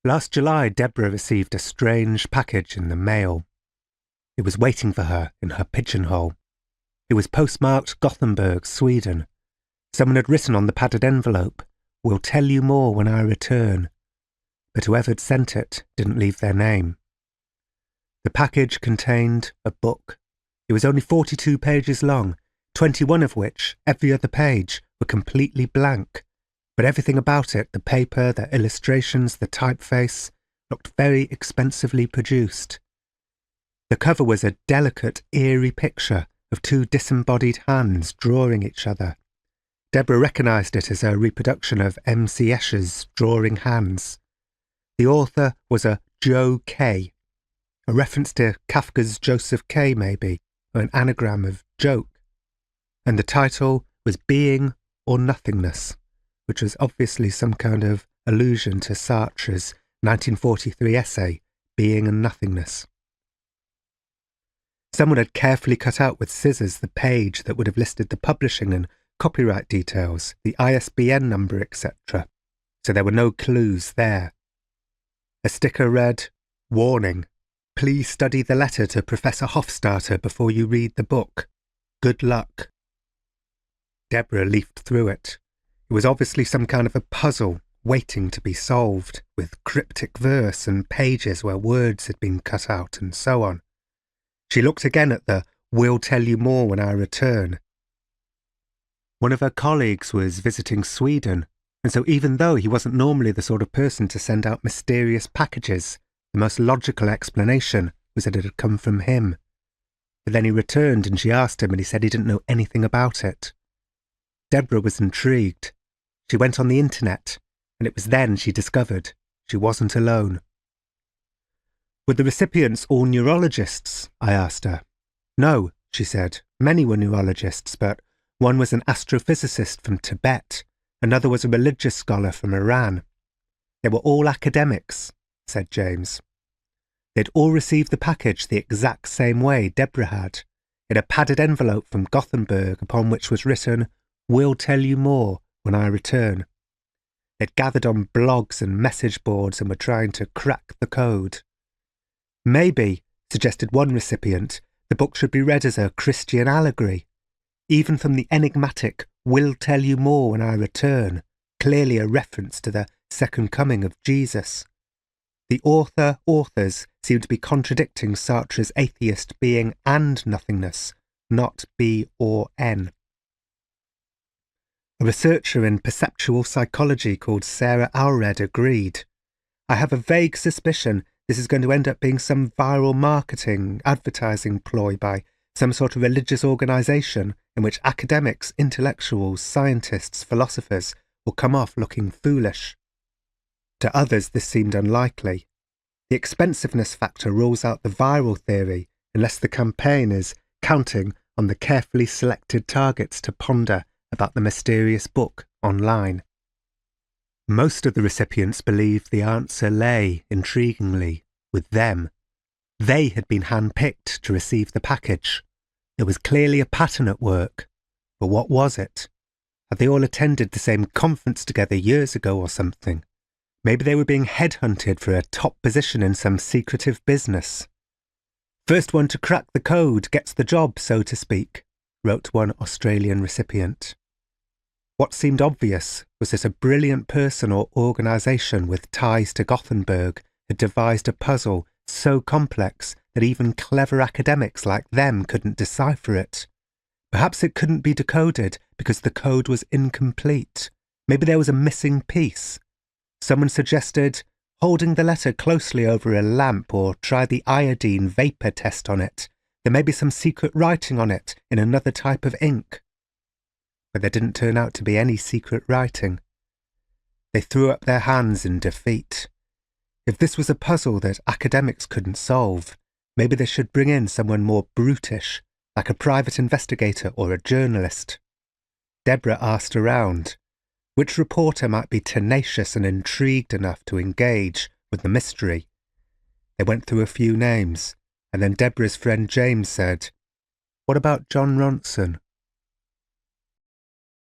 Last July, Deborah received a strange package in the mail. It was waiting for her in her pigeonhole. It was postmarked Gothenburg, Sweden. Someone had written on the padded envelope, "We'll tell you more when I return." But whoever had sent it didn't leave their name. The package contained a book. It was only 42 pages long, 21 of which, every other page, were completely blank. But everything about it, the paper, the illustrations, the typeface, looked very expensively produced. The cover was a delicate, eerie picture of two disembodied hands drawing each other. Deborah recognised it as a reproduction of M.C. Escher's Drawing Hands. The author was a Joe K., a reference to Kafka's Joseph K., maybe, or an anagram of joke. And the title was Being or Nothingness, which was obviously some kind of allusion to Sartre's 1943 essay, Being and Nothingness. Someone had carefully cut out with scissors the page that would have listed the publishing and copyright details, the ISBN number, etc., so there were no clues there. A sticker read, "Warning. Please study the letter to Professor Hofstadter before you read the book. Good luck." Deborah leafed through it. It was obviously some kind of a puzzle waiting to be solved, with cryptic verse and pages where words had been cut out and so on. She looked again at the "We'll tell you more when I return." One of her colleagues was visiting Sweden, and so even though he wasn't normally the sort of person to send out mysterious packages, the most logical explanation was that it had come from him. But then he returned and she asked him and he said he didn't know anything about it. Deborah was intrigued. She went on the internet, and it was then she discovered she wasn't alone. "Were the recipients all neurologists?" I asked her. "No," she said. "Many were neurologists, but one was an astrophysicist from Tibet. Another was a religious scholar from Iran." "They were all academics," said James. "They'd all received the package the exact same way Deborah had, in a padded envelope from Gothenburg upon which was written, 'We'll tell you more when I return.' They'd gathered on blogs and message boards and were trying to crack the code. Maybe, suggested one recipient, the book should be read as a Christian allegory. Even from the enigmatic, 'We'll tell you more when I return,' clearly a reference to the second coming of Jesus. The authors seem to be contradicting Sartre's atheist being and nothingness, not B or N. A researcher in perceptual psychology called Sarah Alred agreed. "I have a vague suspicion this is going to end up being some viral marketing, advertising ploy by some sort of religious organisation in which academics, intellectuals, scientists, philosophers will come off looking foolish." To others this seemed unlikely. The expensiveness factor rules out the viral theory unless the campaign is counting on the carefully selected targets to ponder about the mysterious book online. Most of the recipients believed the answer lay, intriguingly, with them. They had been handpicked to receive the package. There was clearly a pattern at work. But what was it? Had they all attended the same conference together years ago or something? Maybe they were being headhunted for a top position in some secretive business. "First one to crack the code gets the job, so to speak," wrote one Australian recipient. What seemed obvious was that a brilliant person or organisation with ties to Gothenburg had devised a puzzle so complex that even clever academics like them couldn't decipher it. Perhaps it couldn't be decoded because the code was incomplete. Maybe there was a missing piece. Someone suggested holding the letter closely over a lamp or try the iodine vapour test on it. There may be some secret writing on it in another type of ink. But there didn't turn out to be any secret writing. They threw up their hands in defeat. If this was a puzzle that academics couldn't solve, maybe they should bring in someone more brutish, like a private investigator or a journalist. Deborah asked around. Which reporter might be tenacious and intrigued enough to engage with the mystery? They went through a few names, and then Deborah's friend James said, "What about Jon Ronson?"